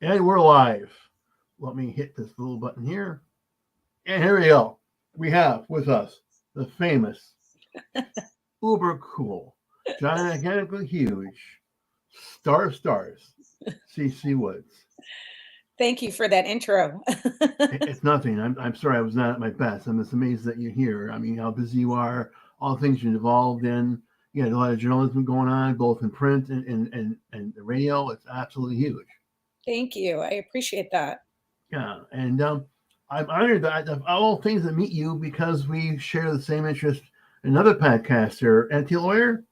And we're live. Let me hit this little button here. And here we go. We have with us the famous, uber cool, gigantically huge, star of stars, Cece Woods. Thank you for that intro. It's nothing. I'm sorry I was not at my best. I'm just amazed that you're here. I mean, how busy you are, all the things you're involved in. You got a lot of journalism going on, both in print and the radio. It's absolutely huge. Thank you. I appreciate that. Yeah, and I'm honored that of all things that meet you because we share the same interest. Another podcaster, anti-lawyer.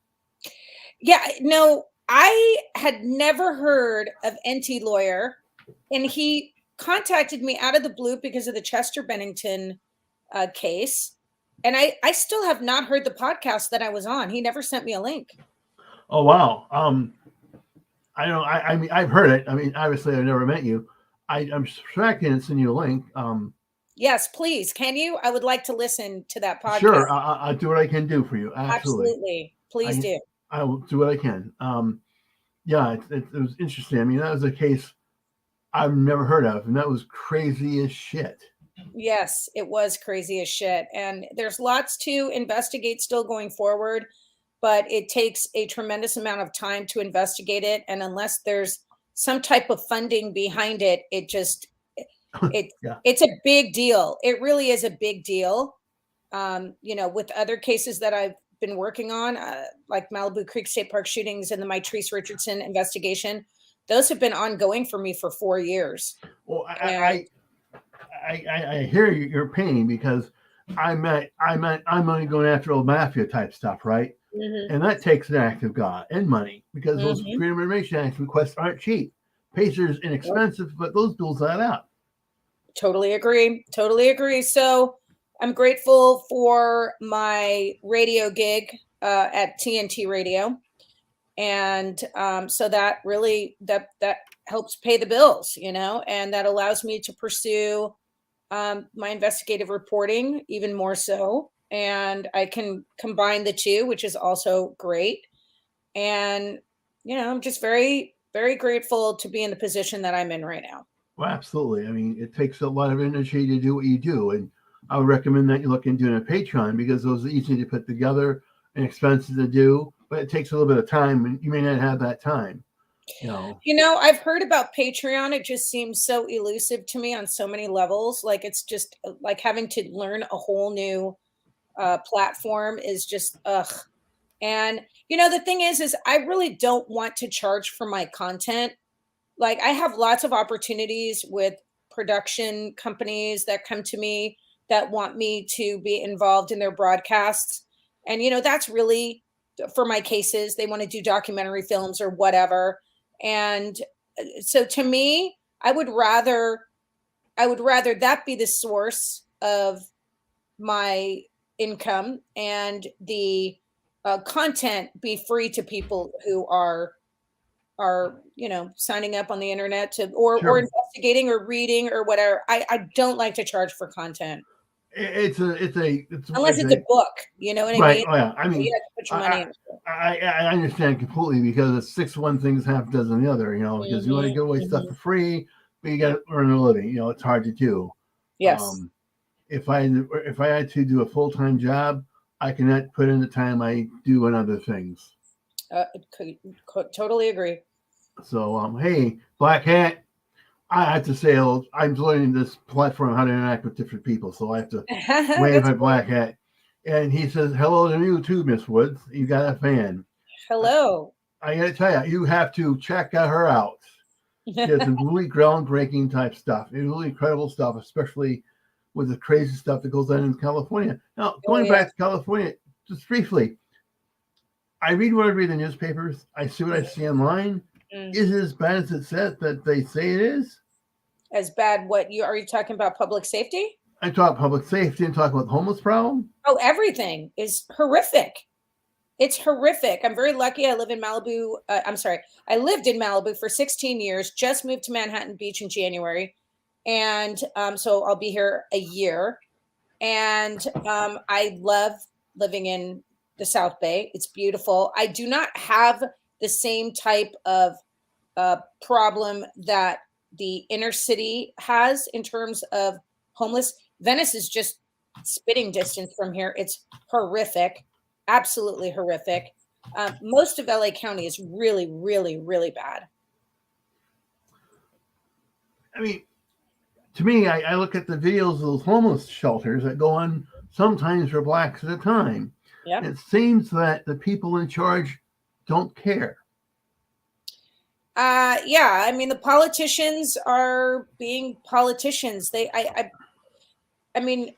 Yeah, no, I had never heard of NT Lawyer, and he contacted me out of the blue because of the Chester Bennington case. And I still have not heard the podcast that I was on. He never sent me a link. Oh wow. I don't. I mean, I've heard it. I mean, obviously, I've never met you. I'm tracking and send you a link. Yes, please. Can you? I would like to listen to that podcast. Sure, I'll do what I can do for you. Absolutely, Absolutely. Please I do. I will do what I can. Yeah, it was interesting. I mean, that was a case I've never heard of, and that was crazy as shit. Yes, it was crazy as shit. And there's lots to investigate still going forward, but it takes a tremendous amount of time to investigate it. And unless there's some type of funding behind it, it Yeah. it's a big deal. It really is a big deal. With other cases that I've been working on, like Malibu Creek State Park shootings and the Mitrice Richardson investigation, those have been ongoing for me for 4 years. Well, And I hear your pain because I'm only going after old mafia type stuff, right? Mhm, And that takes an act of God and money because those mhm. Freedom of Information Act requests aren't cheap. Pacer's inexpensive, but those bills add up. Totally agree. Totally agree. So I'm grateful for my radio gig at TNT Radio, and so that really that helps pay the bills, and that allows me to pursue my investigative reporting even more so, and I can combine the two, which is also great. And I'm just very very grateful to be in the position that I'm in right now. Well, absolutely. I mean, it takes a lot of energy to do what you do, and I would recommend that you look into a Patreon because those are easy to put together and expensive to do, but it takes a little bit of time, and you may not have that time. You know, I've heard about Patreon. It just seems so elusive to me on so many levels. Like it's just like having to learn a whole new platform is just ugh. And the thing is I really don't want to charge for my content. Like I have lots of opportunities with production companies that come to me that want me to be involved in their broadcasts. And that's really for my cases. They want to do documentary films or whatever. And so to me, I would rather that be the source of my income, and the content be free to people who are signing up on the internet to or sure. investigating or reading or whatever. I don't like to charge for content unless It's it's a a book. You know what I right. mean? Oh yeah. I You mean, have to put your money I, into it. I understand completely because it's six one things, half dozen the other. You know, because you want to Mhm, give away stuff for mhm. free, but you got to earn a living. You know, it's hard to do. Yes, Um, if I had to do a full time job, I cannot put in the time I do on other things. uh, totally agree. So hey, Black Hat, I have to say I'm learning this platform how to interact with different people, so I have to wave That's at Black Hat. And he says, "Hello to you too, Miss Woods. You got a fan." I, hello. I gotta tell you, you have to check her out. She has some really groundbreaking type stuff. It's really incredible stuff, especially with the crazy stuff that goes on in California. Now, Oh going yeah. back to California, just briefly, I read what I read in the newspapers. I see what I see online. Mm. Is it as bad as it said that they say it is? As bad, what you are you talking about public safety? I talk public safety and talk about the homeless problem. Oh, everything is horrific. It's horrific. I'm very lucky. I live in Malibu. I'm sorry. I lived in Malibu for 16 years, just moved to Manhattan Beach in January. And so I'll be here a year. And I love living in the South Bay. It's beautiful. I do not have the same type of problem that the inner city has in terms of homeless. Venice is just spitting distance from here. It's horrific, absolutely horrific. Most of LA County is really, really, really bad. I mean, to me, I look at the videos of those homeless shelters that go on sometimes for blacks at a time. Yeah. It seems that the people in charge don't care. Yeah. I mean, the politicians are being politicians. I mean,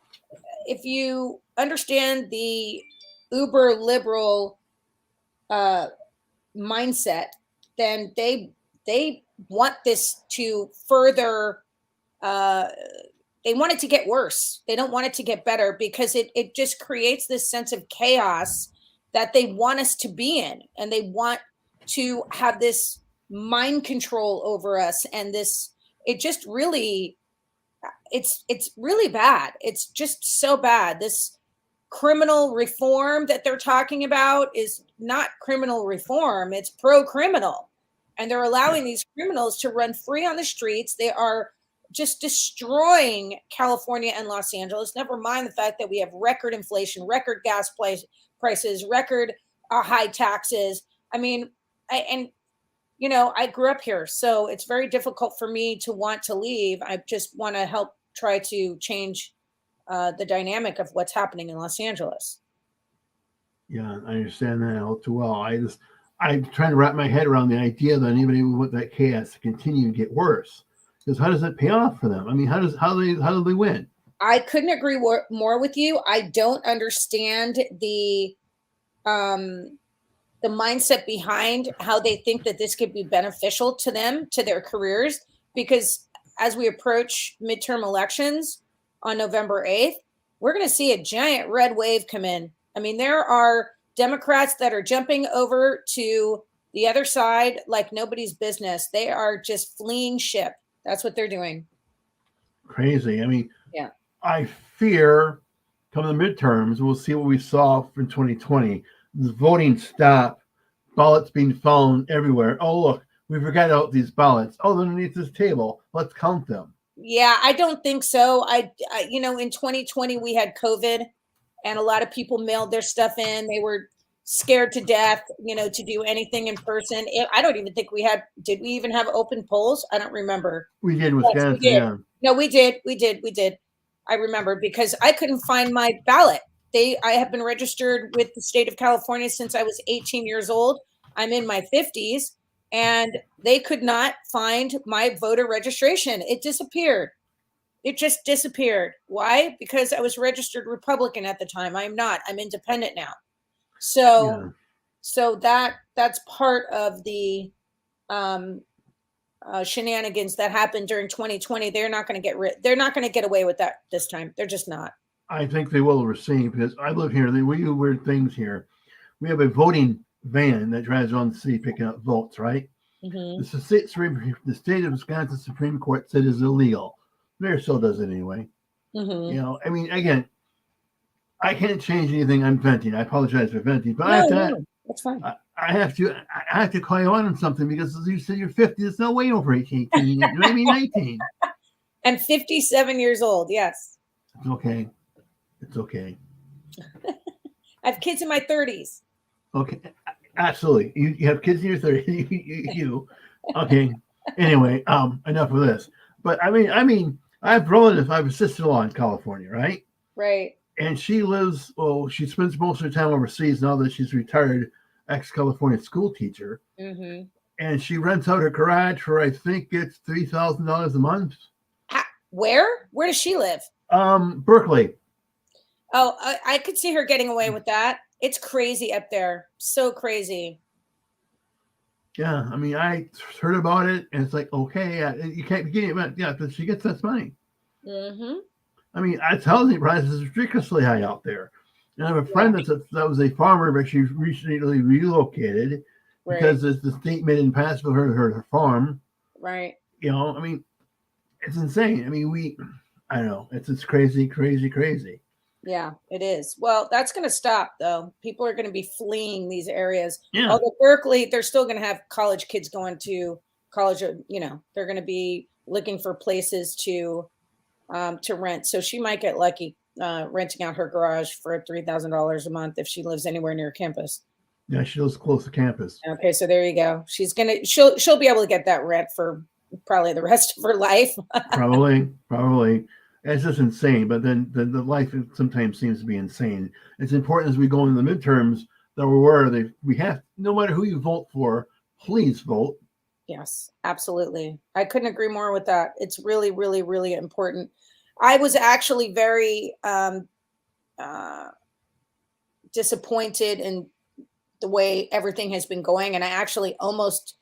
if you understand the uber liberal mindset, then they want this to further. They want it to get worse. They don't want it to get better because it just creates this sense of chaos that they want us to be in, and they want to have this mind control over us, and this it just really it's really bad. It's just so bad. This criminal reform that they're talking about is not criminal reform, it's pro-criminal. And they're allowing these criminals to run free on the streets. They are just destroying California and Los Angeles. Never mind the fact that we have record inflation, record gas prices, record high taxes. I mean, I grew up here, so it's very difficult for me to want to leave. I just want to help try to change the dynamic of what's happening in Los Angeles. Yeah, I understand that all too well. I'm trying to wrap my head around the idea that anybody would want that chaos to continue to get worse. Because how does it pay off for them? I mean, how do they win? I couldn't agree more with you. I don't understand the mindset behind how they think that this could be beneficial to them, to their careers, because as we approach midterm elections on November 8th, we're going to see a giant red wave come in. I mean, there are Democrats that are jumping over to the other side like nobody's business. They are just fleeing ship. That's what they're doing. Crazy. I mean, yeah. I fear come the midterms, we'll see what we saw in 2020. The voting stop, ballots being found everywhere. Oh, look, we forgot about these ballots. Oh, they're underneath this table. Let's count them. Yeah, I don't think so. I in 2020 we had COVID, and a lot of people mailed their stuff in. They were scared to death, to do anything in person. I don't even think did we even have open polls? I don't remember. We did in Wisconsin, yes, we did. Yeah. No, we did. I remember because I couldn't find my ballot. I have been registered with the state of California since I was 18 years old. I'm in my 50s, and they could not find my voter registration. It disappeared. It just disappeared. Why? Because I was registered Republican at the time. I'm not. I'm independent now. So that's part of the shenanigans that happened during 2020. They're not going to get away with that this time. They're just not. I think they will receive, because I live here. We do weird things here. We have a voting van that drives around the city picking up votes, right? Mm-hmm. The state of Wisconsin Supreme Court said it's illegal. Mayor still does it anyway. Mm-hmm. I mean, again, I can't change anything. I'm venting. I apologize for venting, but that's fine. I have to call you on something, because as you said, you're 50. There's no way over 18, maybe 19. And 57 years old. Yes. It's okay. It's okay. I have kids in my 30s. Okay, absolutely. You have kids in your 30s. you. Okay. Anyway, enough of this. But I mean, I have relatives. I have a sister-in-law in California, right? Right. And she she spends most of her time overseas now that she's retired, ex-California school teacher. Mm-hmm. And she rents out her garage for, I think it's $3,000 a month. Where? Where does she live? Berkeley. Oh, I could see her getting away with that. It's crazy up there. So crazy. Yeah, I mean, I heard about it, and it's like, okay, you can't get it, but yeah, but she gets that money. Mm-hmm. I mean, housing prices are ridiculously high out there. And I have a friend that was a farmer, but she recently relocated because the state made it impossible for her farm. Right. I mean, it's insane. I mean, I don't know. It's crazy, crazy, crazy. Yeah, it is. Well, that's going to stop, though. People are going to be fleeing these areas. Yeah. Although Berkeley, they're still going to have college kids going to college. They're going to be looking for places to rent. So she might get lucky renting out her garage for $3,000 a month if she lives anywhere near campus. Yeah, she lives close to campus. Okay, so there you go. She'll be able to get that rent for probably the rest of her life. Probably. It's just insane. But then the life sometimes seems to be insane. It's important as we go into the midterms that we're aware that we have, no matter who you vote for, please vote. Yes, absolutely. I couldn't agree more with that. It's really, really, really important. I was actually very uh, disappointed in the way everything has been going, and I actually almost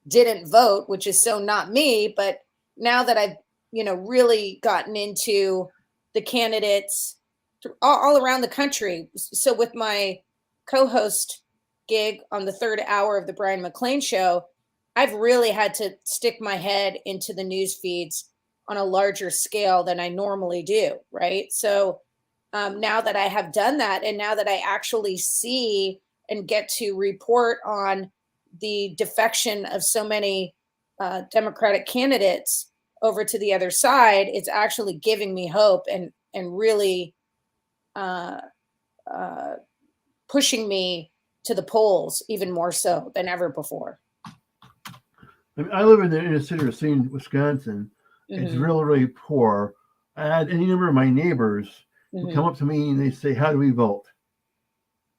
didn't vote, which is so not me. But now that I've really gotten into the candidates all around the country, so with my co-host gig on the third hour of the Brian McLean show, I've really had to stick my head into the news feeds on a larger scale than I normally do, right? So now that I have done that, and now that I actually see and get to report on the defection of so many Democratic candidates over to the other side, it's actually giving me hope and really uh, uh, pushing me to the polls even more so than ever before. I mean, I live in the inner city of St. Wisconsin. It's Mm-hmm. really, really poor. I had any number of my neighbors who Mm-hmm. come up to me and they say, "How do we vote?"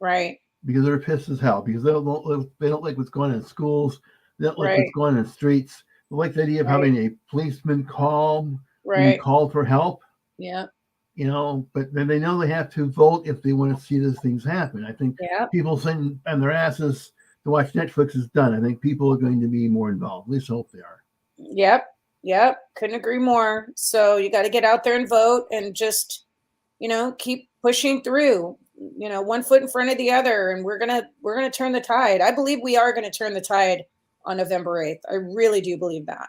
Right. Because they're pissed as hell. Because they don't like what's going on in schools. They don't like what's Right. going on in the streets. They like the idea of Right. having a policeman being Right. called for help. Yeah. But then they know they have to vote if they want to see these things happen. I think Yeah. people sitting on their asses to watch Netflix is done. I think people are going to be more involved. At least I hope they are. Yep. Yep. Couldn't agree more. So you got to get out there and vote and just, keep pushing through, one foot in front of the other. And we're going to turn the tide. I believe we are going to turn the tide on November 8th. I really do believe that.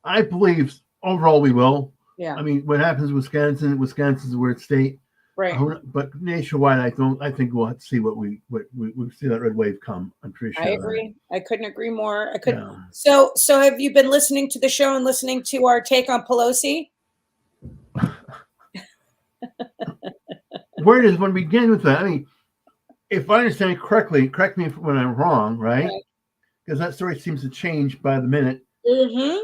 I believe overall we will. Yeah. I mean, what happens in Wisconsin? Wisconsin's a weird state, Right. but nationwide, I don't. I think we'll have to see what we see that red wave come. I'm pretty sure. I agree. I couldn't agree more. I could. Yeah. So have you been listening to the show and listening to our take on Pelosi? Where does one begin with that? I mean, if I understand correctly, correct me when I'm wrong, right? Because that story seems to change by the minute. Mm-hmm.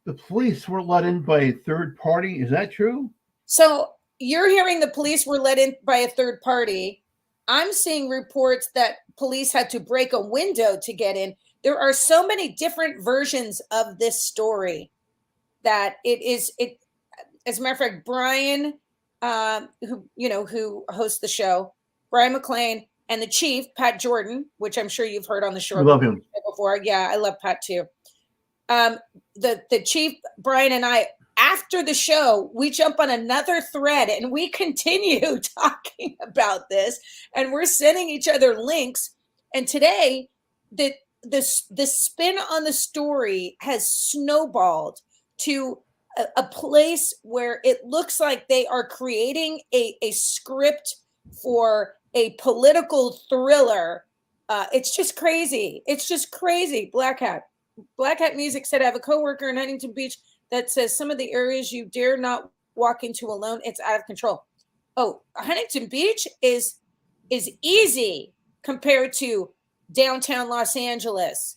The police were let in by a third party. Is that true? So you're hearing the police were let in by a third party. I'm seeing reports that police had to break a window to get in. There are so many different versions of this story that it. As a matter of fact, Brian, who hosts the show, Brian McLean, and the chief, Pat Jordan, which I'm sure you've heard on the show We love him before. Yeah, I love Pat too. The chief, Brian, and I, after the show, we jump on another thread and we continue talking about this, and we're sending each other links. And today, the spin on the story has snowballed to a place where it looks like they are creating a script for a political thriller. It's just crazy. It's just crazy. Black Hat Music said, I have a coworker in Huntington Beach that says some of the areas you dare not walk into alone, it's out of control. Oh, Huntington Beach is easy compared to downtown Los Angeles,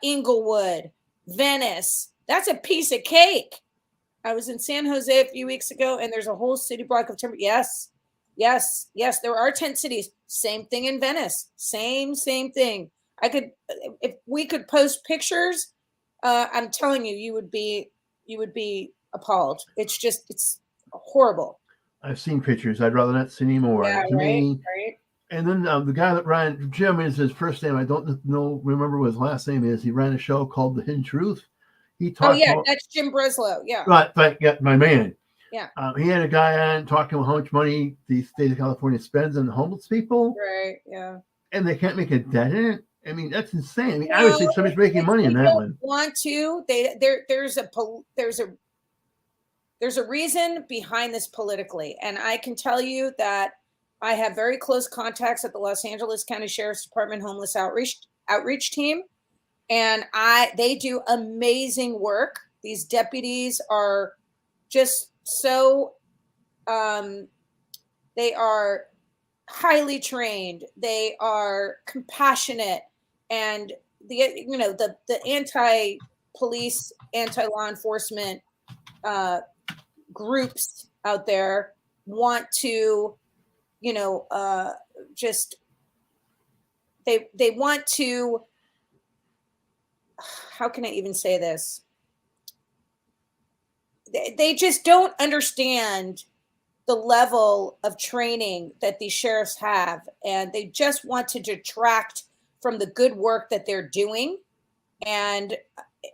Inglewood, Venice. That's a piece of cake. I was in San Jose a few weeks ago, and there's a whole city block of timber. Yes. There are tent cities. Same thing in Venice. Same thing. If we could post pictures, I'm telling you, you would be appalled. It's horrible. I've seen pictures. I'd rather not see any more. Yeah, To me, right. and then the guy that ran Jim is his first name. I don't remember what his last name is. He ran a show called The Hidden Truth. He talked about, that's Jim Breslow. Yeah. Right, my man. Yeah. He had a guy on talking about how much money the state of California spends on homeless people. Right. Yeah. And they can't make a dent in it. I mean, that's insane. I mean, obviously somebody's making money in that one. Want to? There's a reason behind this politically, and I can tell you that I have very close contacts at the Los Angeles County Sheriff's Department homeless outreach team, and they do amazing work. These deputies are just so, they are highly trained. They are compassionate, and the anti-police, anti-law enforcement groups out there want to, just they want to. How can I even say this? They just don't understand the level of training that these sheriffs have, and they just want to detract from the good work that they're doing. And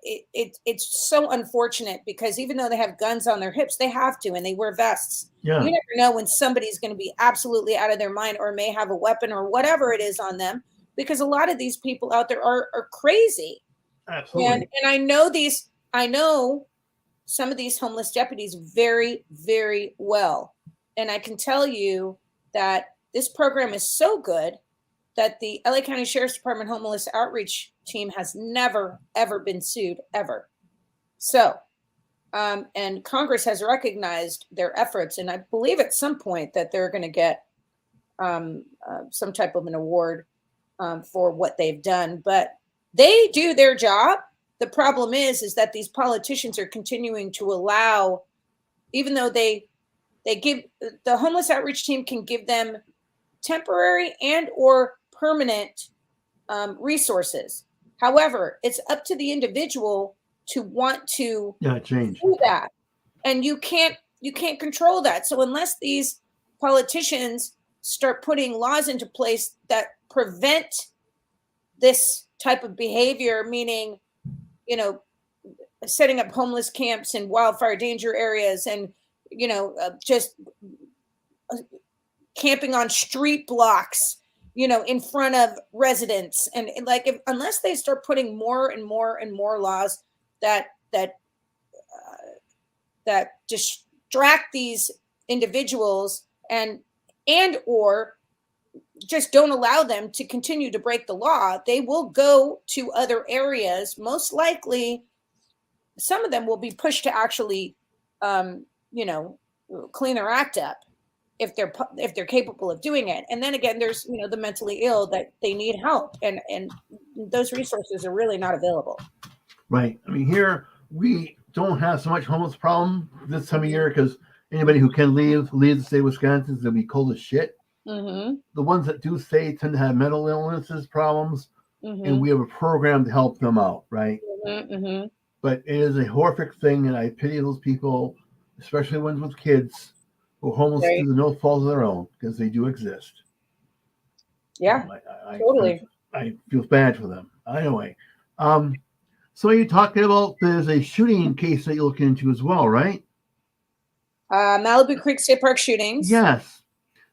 it's so unfortunate, because even though they have guns on their hips, they have to, and they wear vests. Yeah. You never know when somebody's going to be absolutely out of their mind, or may have a weapon or whatever it is on them, because a lot of these people out there are crazy. Absolutely. And I know some of these homeless deputies very, very well. And I can tell you that this program is so good that the LA County Sheriff's Department Homeless Outreach Team has never, ever been sued, ever. So, and Congress has recognized their efforts. And I believe at some point that they're going to get some type of an award for what they've done. But they do their job. The problem is that these politicians are continuing to allow, even though they give, the homeless outreach team can give them temporary and or permanent resources. However, it's up to the individual to want to change do that, and you can't control that. So unless these politicians start putting laws into place that prevent this type of behavior, meaning, setting up homeless camps in wildfire danger areas, and just camping on street blocks, in front of residents, and unless they start putting more and more and more laws that distract these individuals, and or just don't allow them to continue to break the law, they will go to other areas. Most likely, some of them will be pushed to actually, clean their act up if they're capable of doing it. And then again, there's the mentally ill that they need help, and those resources are really not available. Right. I mean, here we don't have so much homeless problem this time of year, because anybody who can leave the state of Wisconsin is going to be cold as shit. Mm-hmm. The ones that do stay tend to have mental illnesses problems, Mm-hmm. and we have a program to help them out, right? Mm-hmm. But it is a horrific thing, and I pity those people, especially ones with kids who are homeless through no fault of their own, because they do exist. Yeah, totally. I feel bad for them. Anyway, so you're talking about there's a shooting case that you look into as well, right? Malibu Creek State Park shootings. Yes.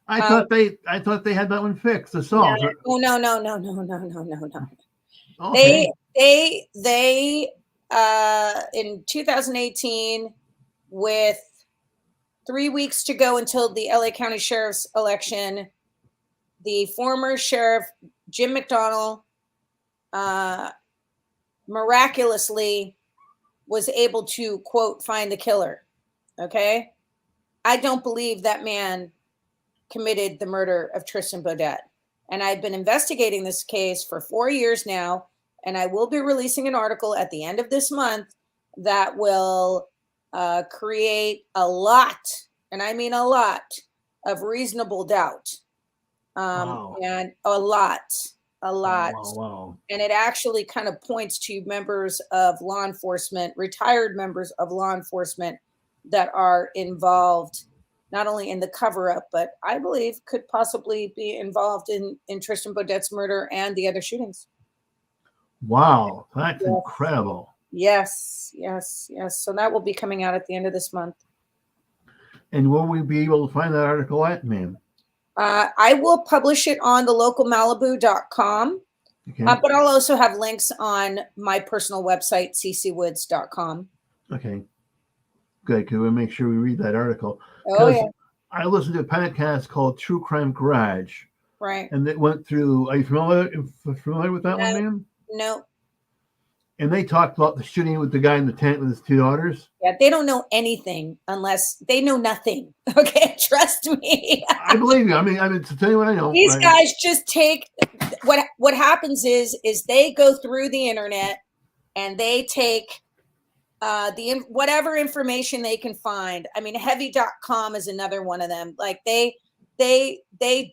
I thought they had that one fixed. The solved. No. Okay. They in 2018, with 3 weeks to go until the LA County Sheriff's election, the former sheriff Jim McDonnell miraculously was able to, quote, find the killer. Okay, I don't believe that man committed the murder of Tristan Beaudet. And I've been investigating this case for 4 years now, and I will be releasing an article at the end of this month that will create a lot, and I mean a lot, of reasonable doubt. Wow. And a lot. Wow. And it actually kind of points to members of law enforcement, retired members of law enforcement, that are involved not only in the cover-up, but I believe could possibly be involved in Tristan Beaudet's murder and the other shootings. Wow, that's incredible. Yes. So that will be coming out at the end of this month. And will we be able to find that article at, ma'am? I will publish it on the localmalibu.com, Okay. but I'll also have links on my personal website, cecewoods.com. Okay. Good, because we'll make sure we read that article. Oh, yeah. I listened to a podcast called True Crime Garage. Right. And it went through, are you familiar with that one, ma'am? No. And they talked about the shooting with the guy in the tent with his two daughters. Yeah, they don't know anything unless they know nothing. Okay, trust me. I believe you. I mean, to tell you what I know. These guys just take what happens is they go through the internet and they take whatever information they can find. I mean, heavy.com is another one of them. Like they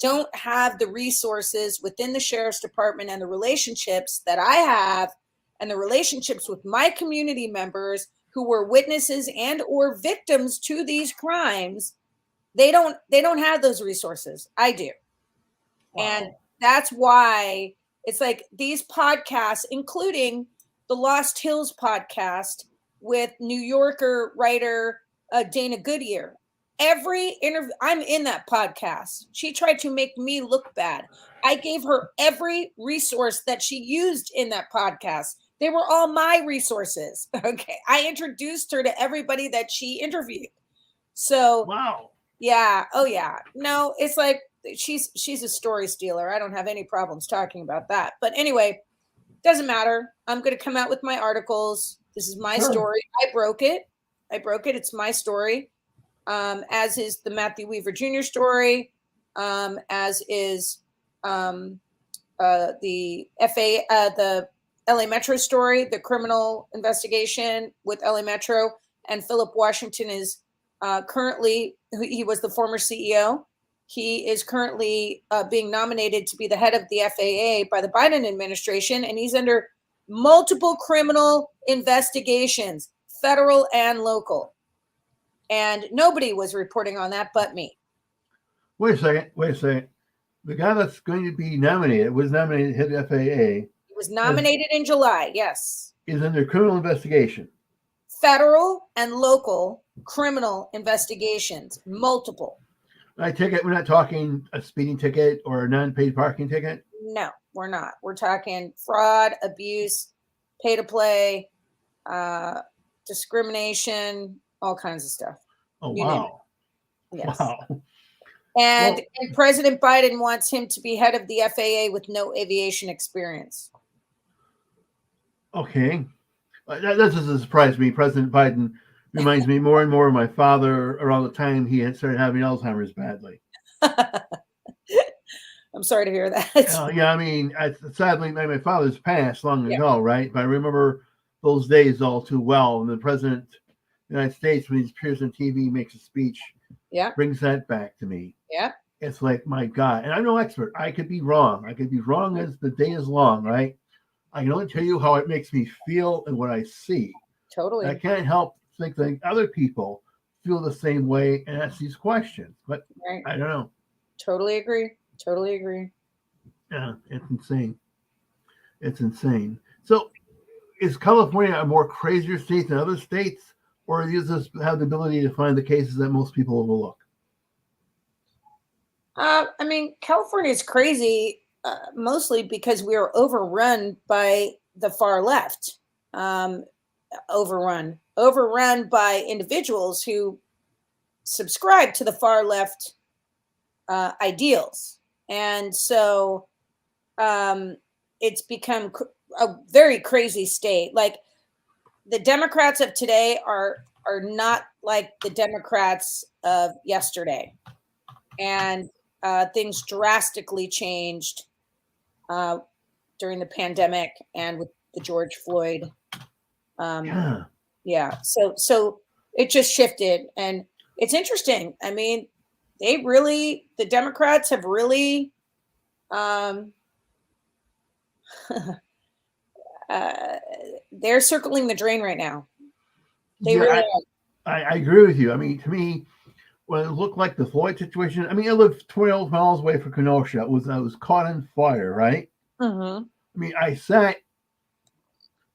don't have the resources within the sheriff's department and the relationships that I have and the relationships with my community members who were witnesses and or victims to these crimes. They don't have those resources. I do. Wow. And that's why it's like these podcasts, including the Lost Hills podcast with New Yorker writer Dana Goodyear. Every interview, I'm in that podcast. She tried to make me look bad. I gave her every resource that she used in that podcast. They were all my resources. Okay. I introduced her to everybody that she interviewed. So, wow. Yeah. Oh, yeah. No, it's like she's a story stealer. I don't have any problems talking about that. But anyway, doesn't matter. I'm going to come out with my articles. This is my story. I broke it. It's my story. As is the Matthew Weaver Jr. story, as is the the LA Metro story, the criminal investigation with LA Metro, and Philip Washington is currently, he was the former CEO. He is currently being nominated to be the head of the FAA by the Biden administration, and he's under multiple criminal investigations, federal and local. And nobody was reporting on that but me. Wait a second. The guy that's going to be nominated was nominated head of FAA. He was nominated in July, yes. Is under criminal investigation. Federal and local criminal investigations, multiple. I take it we're not talking a speeding ticket or a non-paid parking ticket? No, we're not. We're talking fraud, abuse, pay to play, discrimination, all kinds of stuff. Oh, wow. Yes. Wow. And President Biden wants him to be head of the FAA with no aviation experience. Okay. That doesn't surprise me. President Biden reminds me more and more of my father around the time he had started having Alzheimer's badly. I'm sorry to hear that. Yeah, I mean, sadly, my father's passed long ago, right? But I remember those days all too well. And the president of the United States, when he appears on TV, makes a speech, brings that back to me. Yeah. It's like, my God. And I'm no expert. I could be wrong. I could be wrong as the day is long, right? I can only tell you how it makes me feel and what I see. Totally. I can't help think that other people feel the same way and ask these questions. But I don't know. Totally agree. Yeah, it's insane. So is California a more crazier state than other states, or does this have the ability to find the cases that most people overlook? I mean, California is crazy, mostly because we are overrun by the far left. Overrun by individuals who subscribe to the far left ideals. And so it's become a very crazy state. Like the Democrats of today are not like the Democrats of yesterday. And things drastically changed during the pandemic and with the George Floyd. So it just shifted, and it's interesting. I mean, the Democrats have really they're circling the drain right now. They really are. I agree with you. I mean, to me, when it looked like the Floyd situation, I mean, I lived 12 miles away from Kenosha. I was caught on fire, right? Mm-hmm. I mean,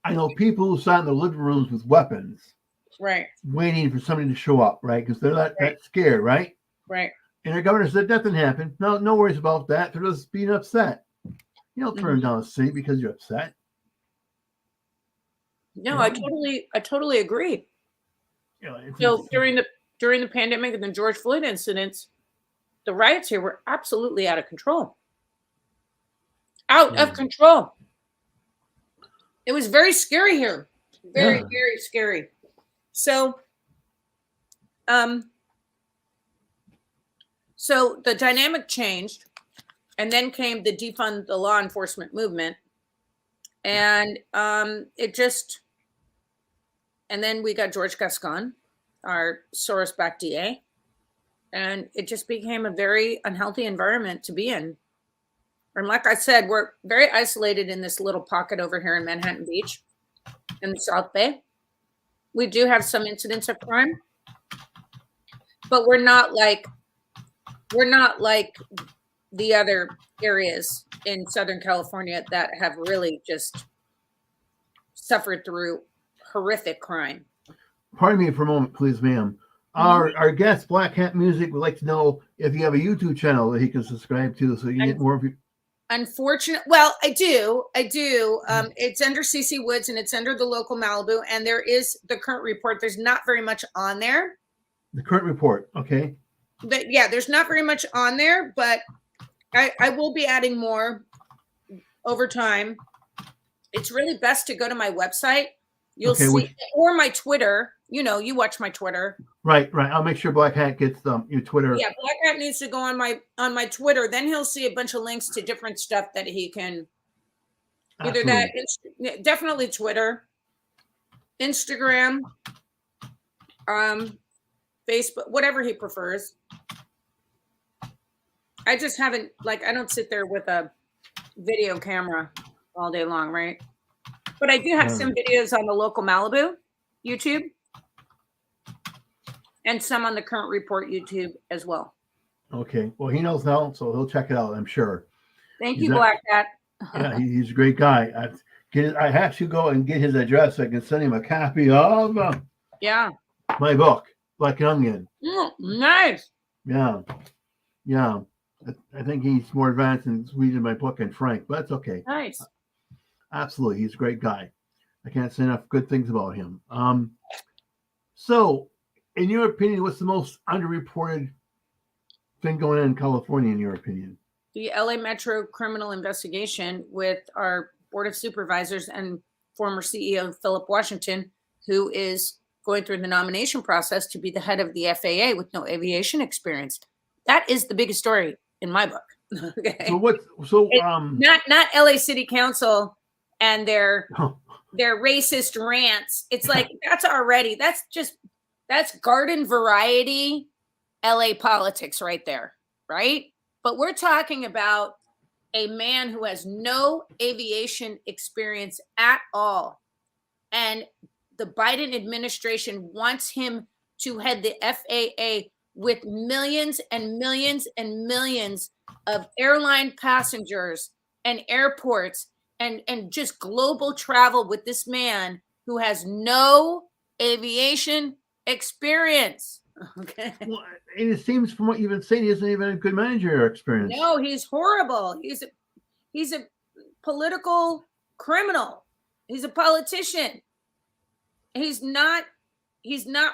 I know people who sat in their living rooms with weapons, right, waiting for somebody to show up, right? Because they're not that scared, right? Right. And the governor said that didn't happen. No worries about that. They're just being upset. You don't turn down a city because you're upset. No, I totally agree. So during the pandemic and the George Floyd incidents, the riots here were absolutely out of control. Out of control. It was very scary here. Very, Yeah. very scary. So, so the dynamic changed, and then came the defund the law enforcement movement, and it just, and then we got George Gascon, our Soros-backed DA, and it just became a very unhealthy environment to be in. And like I said, we're very isolated in this little pocket over here in Manhattan Beach, in the South Bay. We do have some incidents of crime, but we're not like the other areas in Southern California that have really just suffered through horrific crime. Pardon me for a moment, please, ma'am. Our guest, Black Hat Music, would like to know if you have a YouTube channel that he can subscribe to, so you can get more of you. Unfortunate. Well, I do. It's under Cece Woods, and it's under the local Malibu, and there is the current report. There's not very much on there. The current report, okay. But yeah, there's not very much on there, but I will be adding more over time. It's really best to go to my website. You'll see, or my Twitter. You know, you watch my Twitter. Right. I'll make sure Black Hat gets your Twitter. Yeah, Black Hat needs to go on my Twitter. Then he'll see a bunch of links to different stuff that he can. Either that, definitely Twitter, Instagram, Facebook, whatever he prefers. I just haven't, I don't sit there with a video camera all day long, right? But I do have some videos on the local Malibu YouTube and some on the Current Report YouTube as well. Okay. Well, he knows now, so he'll check it out, I'm sure. Thank you, Black Hat. Yeah, he's a great guy. I have to go and get his address so I can send him a copy of my book, Black Onion. Nice. Yeah. I think he's more advanced in reading my book than Frank, but that's okay. Nice. Absolutely. He's a great guy. I can't say enough good things about him. So, in your opinion, what's the most underreported thing going on in California, in your opinion? The LA Metro criminal investigation with our Board of Supervisors and former CEO Philip Washington, who is going through the nomination process to be the head of the FAA with no aviation experience. That is the biggest story in my book. Okay. Not LA City Council and their racist rants. It's like that's garden variety LA politics right there, right? But we're talking about a man who has no aviation experience at all. And the Biden administration wants him to head the FAA with millions and millions and millions of airline passengers and airports and just global travel with this man who has no aviation experience. Okay. Well, and it seems from what you've been saying, he isn't even a good managerial experience. No, he's horrible. He's a political criminal. He's a politician. He's not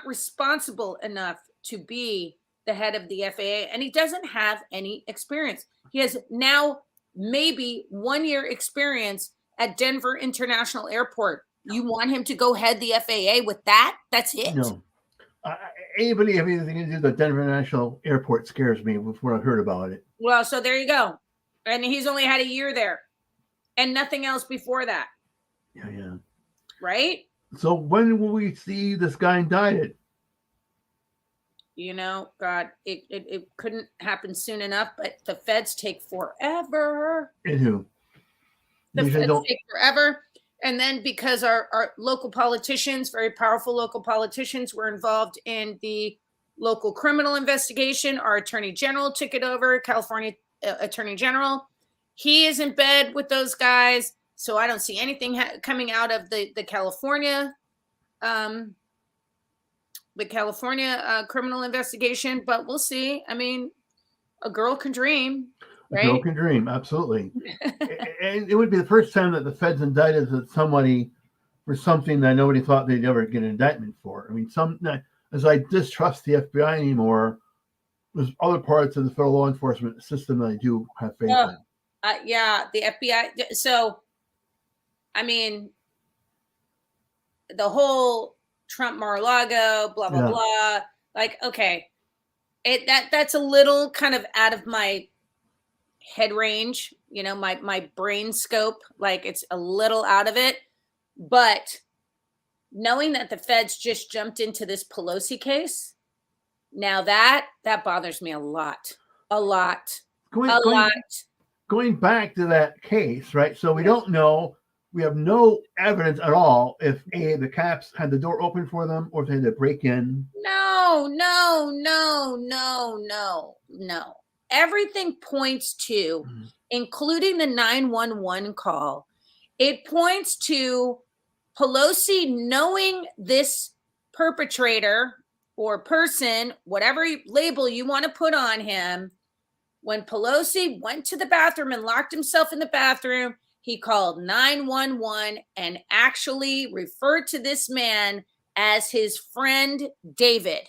responsible enough to be the head of the FAA, and he doesn't have any experience. He has now maybe 1 year experience at Denver International Airport. You want him to go head the FAA with that? That's it? No. Anybody have anything to do with the Denver International Airport scares me before I've heard about it. Well, so there you go. And he's only had a year there and nothing else before that. Yeah. Right? So when will we see this guy indicted? You know, God, it couldn't happen soon enough, but the feds take forever. And who? The feds take forever. And then because our local politicians, very powerful local politicians, were involved in the local criminal investigation, our attorney general took it over, California attorney general. He is in bed with those guys. So I don't see anything coming out of the California criminal investigation, but we'll see. I mean, a girl can dream. Right? A girl can dream, absolutely. And it would be the first time that the feds indicted somebody for something that nobody thought they'd ever get an indictment for. I mean, as I distrust the FBI anymore, there's other parts of the federal law enforcement system that I do have faith in. Yeah, the FBI. So, I mean, the whole Trump Mar-a-Lago, blah, blah, Yeah. blah. Like, okay, that's a little kind of out of my head range, my brain scope. Like, it's a little out of it. But knowing that the feds just jumped into this Pelosi case, now that bothers me a lot. A lot. A lot. Going back to that case, right? So we Yes. don't know. We have no evidence at all if the cops had the door open for them or if they had to break in. No, no, no, no, no, no. Everything points to, including the 911 call, it points to Pelosi knowing this perpetrator or person, whatever label you want to put on him. When Pelosi went to the bathroom and locked himself in the bathroom, he called 911 and actually referred to this man as his friend David.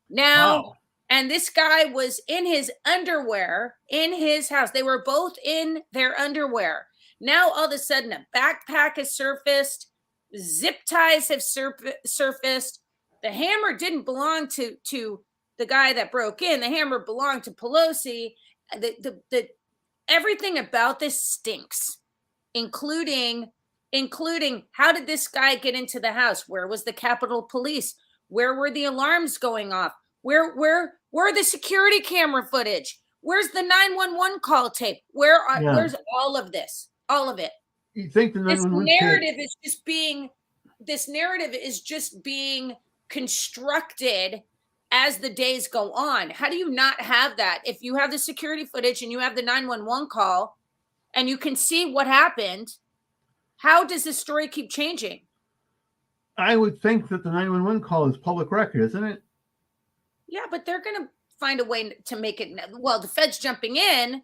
Now, Wow. and this guy was in his underwear in his house. They were both in their underwear. Now, all of a sudden, a backpack has surfaced, zip ties have surfaced. The hammer didn't belong to the guy that broke in. The hammer belonged to Pelosi. The everything about this stinks, including how did this guy get into the house? Where was the Capitol Police? Where were the alarms going off? Where the security camera footage? Where's the 911 call tape? Where's all of this? All of it. You think the This 911 narrative is just being constructed as the days go on. How do you not have that? If you have the security footage and you have the 911 call and you can see what happened, how does this story keep changing? I would think that the 911 call is public record, isn't it? Yeah, but they're going to find a way to make it. Well, the feds jumping in,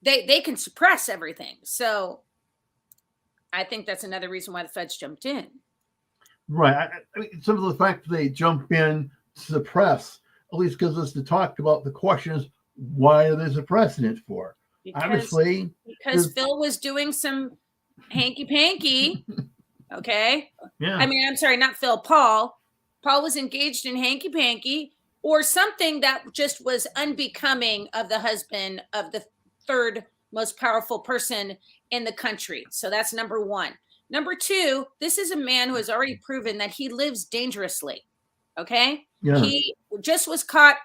they can suppress everything. So I think that's another reason why the feds jumped in. Right. I mean, some of the fact that they jump in, suppress, at least gives us to talk about the questions. Why are they suppressing it for? Obviously, because Phil was doing some hanky panky. Okay. Yeah. I mean, I'm sorry, not Phil, Paul. Paul was engaged in hanky panky or something that just was unbecoming of the husband of the third most powerful person in the country. So that's number one. Number two, this is a man who has already proven that he lives dangerously. Okay. Yeah. He just was caught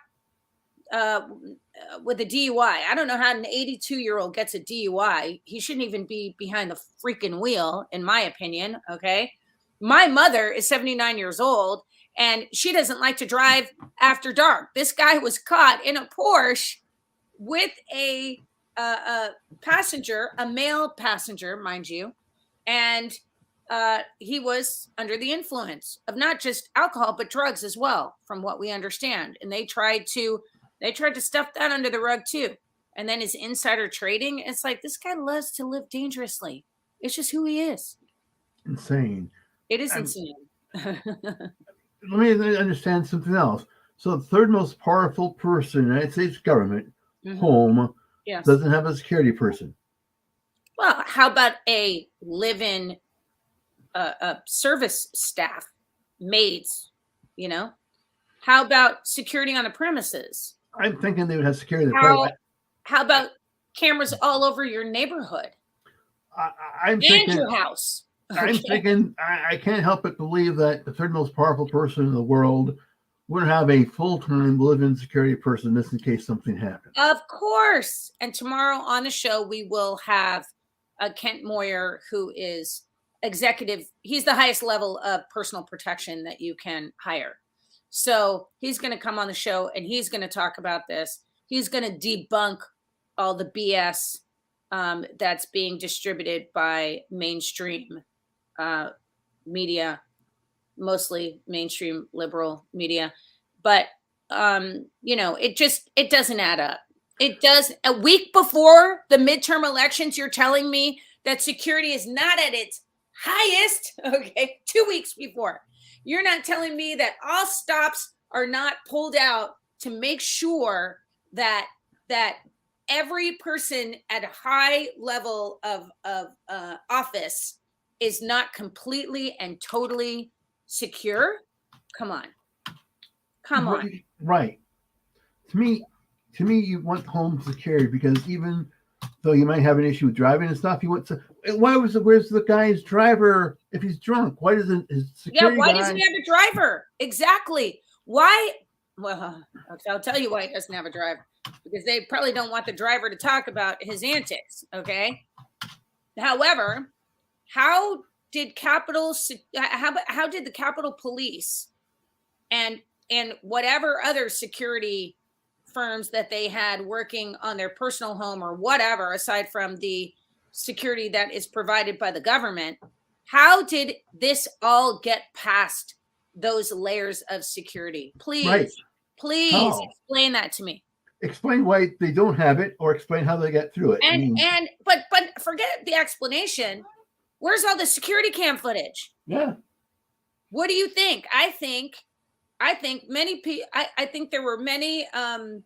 with a DUI. I don't know how an 82-year-old gets a DUI. He shouldn't even be behind the freaking wheel, in my opinion. Okay. My mother is 79 years old and she doesn't like to drive after dark. This guy was caught in a Porsche with a passenger, a male passenger, mind you. And he was under the influence of not just alcohol, but drugs as well, from what we understand. And they tried to stuff that under the rug too. And then his insider trading, it's like, this guy loves to live dangerously. It's just who he is. Insane. It is insane. Let me understand something else. So the third most powerful person in the United States government, home, doesn't have a security person. Well, how about a live-in service staff, maids, How about security on the premises? I'm thinking they would have security. How about cameras all over your neighborhood? I'm thinking your house. Okay. I'm thinking I can't help but believe that the third most powerful person in the world would have a full-time live-in security person just in case something happens. Of course. And tomorrow on the show, we will have Kent Moyer, who is executive. He's the highest level of personal protection that you can hire. So he's going to come on the show and he's going to talk about this. He's going to debunk all the BS that's being distributed by mainstream media, mostly mainstream liberal media. But, it doesn't add up. It does. A week before the midterm elections, you're telling me that security is not at its highest. Okay. 2 weeks before. You're not telling me that all stops are not pulled out to make sure that every person at a high level of office is not completely and totally secure? Come on. Come on. Right. To me, you want home secured because even though you might have an issue with driving and stuff, you want to. Where's the guy's driver if he's drunk? Why doesn't his security why guy? doesn't he have a driver? Exactly. Why? Well, I'll tell you why he doesn't have a driver. Because they probably don't want the driver to talk about his antics. Okay. However, how did the Capitol Police and whatever other security firms that they had working on their personal home or whatever, aside from the security that is provided by the government, how did this all get past those layers of security? Please explain that to me. Explain why they don't have it, or explain how they get through it. But forget the explanation. Where's all the security cam footage? Yeah. What do you think? I think many people. I think there were many. I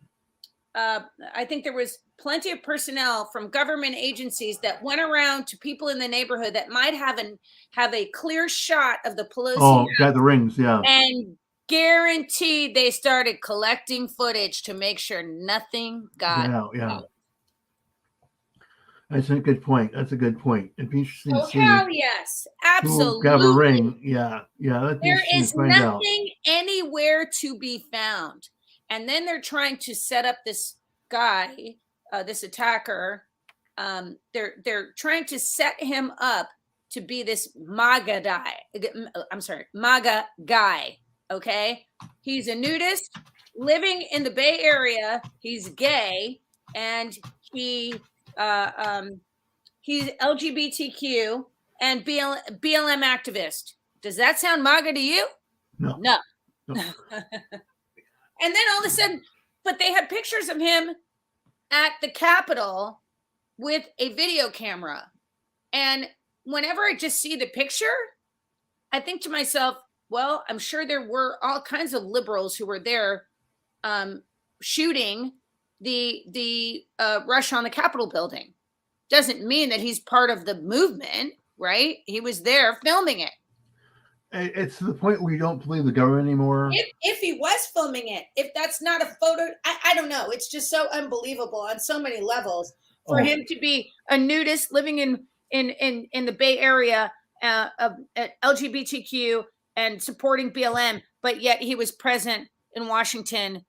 think there was plenty of personnel from government agencies that went around to people in the neighborhood that might have a clear shot of the Pelosi. Oh, got the rings, yeah. And guaranteed they started collecting footage to make sure nothing got out. That's a good point. It'd be interesting to see. Hell yes, absolutely. Who got a ring? Yeah. There is nothing anywhere to be found, and then they're trying to set up this guy, this attacker. They're trying to set him up to be this MAGA guy. Okay, he's a nudist living in the Bay Area. He's gay, and he's LGBTQ and BLM activist. Does that sound MAGA to you? No. And then all of a sudden, but they had pictures of him at the Capitol with a video camera. And whenever I just see the picture, I think to myself, well, I'm sure there were all kinds of liberals who were there shooting the rush on the Capitol building. Doesn't mean that he's part of the movement, right? He was there filming it. It's to the point where you don't believe the government anymore. If he was filming it, if that's not a photo, I don't know. It's just so unbelievable on so many levels for him to be a nudist living in the Bay Area, LGBTQ and supporting BLM, but yet he was present in Washington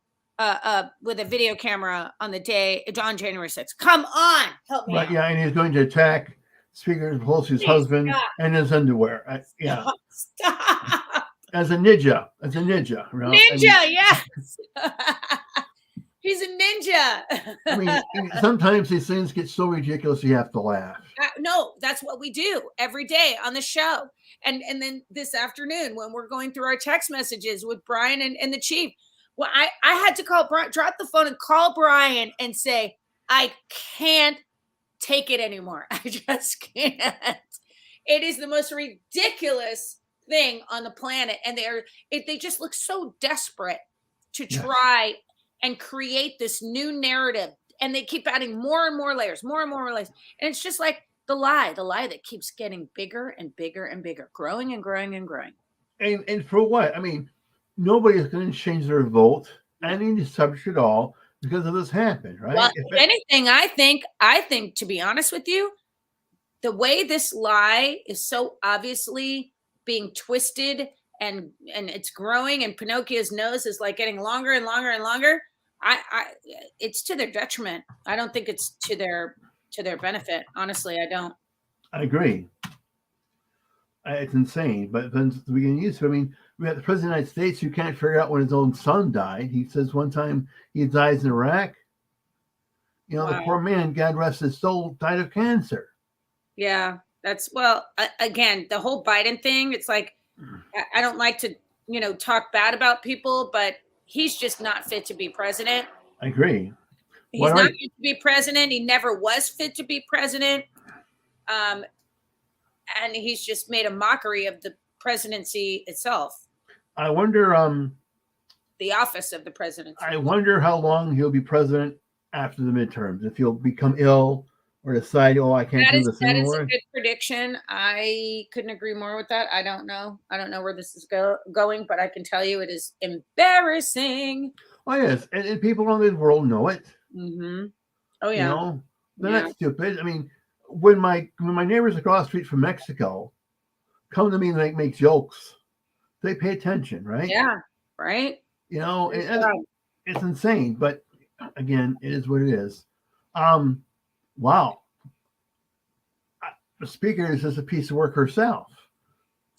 with a video camera on January 6th. Come on, help me. But yeah, and he's going to attack Speaker Pelosi's husband in his underwear. Stop. As a ninja. Yes. He's a ninja. I mean, sometimes these things get so ridiculous you have to laugh. No, that's what we do every day on the show. And then this afternoon when we're going through our text messages with Brian and the chief, well, I had to call Brian, drop the phone and call Brian and say, I can't take it anymore. I just can't. It is the most ridiculous thing on the planet. And they just look so desperate to try and create this new narrative. And they keep adding more and more layers. And it's just like the lie that keeps getting bigger and bigger and bigger, growing and growing and growing. And for what? I mean, nobody is going to change their vote, any subject at all, because of this happened, right? Well, if anything, I think, to be honest with you, the way this lie is so obviously being twisted and it's growing, and Pinocchio's nose is like getting longer and longer and longer. It's to their detriment. I don't think it's to their benefit. Honestly, I don't. I agree. It's insane, but then we can use it. I mean, we have the president of the United States who can't figure out when his own son died. He says one time he dies in Iraq. The poor man, God rest his soul, died of cancer. Yeah, again, the whole Biden thing, it's like, I don't like to, talk bad about people, but he's just not fit to be president. I agree. He's not fit to be president. He never was fit to be president. And he's just made a mockery of the presidency itself. I wonder the office of the presidency. I wonder how long he'll be president after the midterms, if he'll become ill or decide, oh, I can't do this That is a anymore. good prediction. I couldn't agree more with that. I don't know. I don't know where this is going, but I can tell you it is embarrassing. Oh yes, and people around the world know it. Mhm. Oh, You yeah. know, they're Yeah. not stupid. I mean, when my neighbors across the street from Mexico come to me and make jokes, they pay attention, right? Yeah. Right? You know, Praise and God. it's insane, but again, it is what it is. Um, wow, the speaker is just a piece of work herself.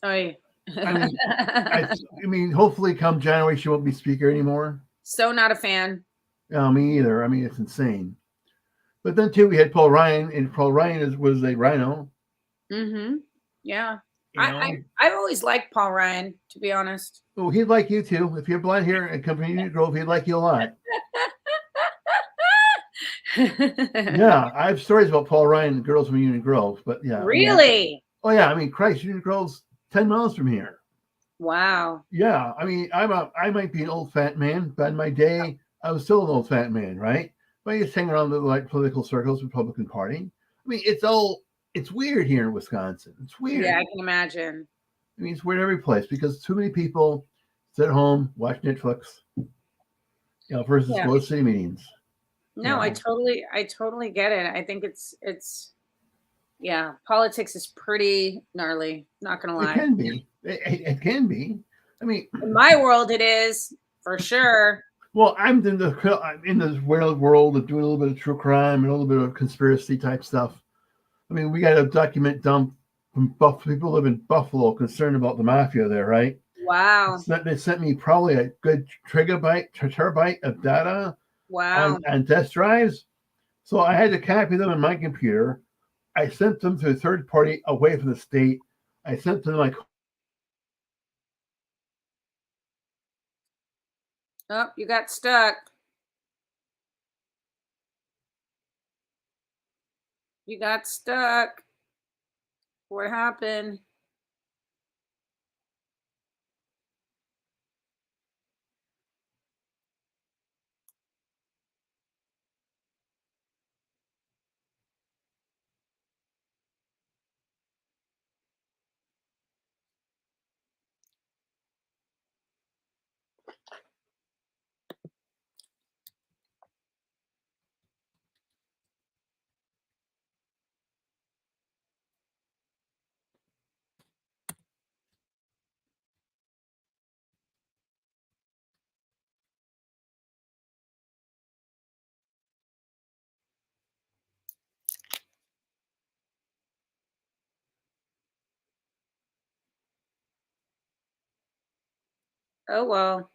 Oy. I mean, I mean, hopefully, come January, she won't be speaker anymore. So not a fan. No, me either. I mean, it's insane. But then too, we had Paul Ryan, and Paul Ryan was a rhino. Mhm. Yeah. You know, I've always liked Paul Ryan, to be honest. oh, he'd like you too. If you're blonde hair and come from Union Grove, he'd like you a lot. Yeah, I have stories about Paul Ryan and girls from Union Grove, but yeah, I mean, Really? oh yeah, I mean, Christ, Union Grove's 10 miles from here. Wow. Yeah, I mean, I might be an old fat man, but in my day, I was still an old fat man, right? But I just hang around the like political circles, Republican Party. I mean, it's weird here in Wisconsin. It's Yeah, weird. I can imagine. I mean, it's weird every place because too many people sit at home, watch Netflix, versus Yeah. go to city meetings. You No, know, I totally get it. I think it's yeah, politics is pretty gnarly, not gonna it lie. can be. It can be. I mean, In my world it is, for sure. well, I'm in this weird world of doing a little bit of true crime and a little bit of conspiracy type stuff. I mean, we got a document dump from people live in Buffalo concerned about the mafia there, right? Wow. They sent me probably a good terabyte of data Wow. on desk drives. So I had to copy them on my computer. I sent them to a third party away from the state. I sent them like, Oh, you got stuck. You got stuck. What happened? Oh well.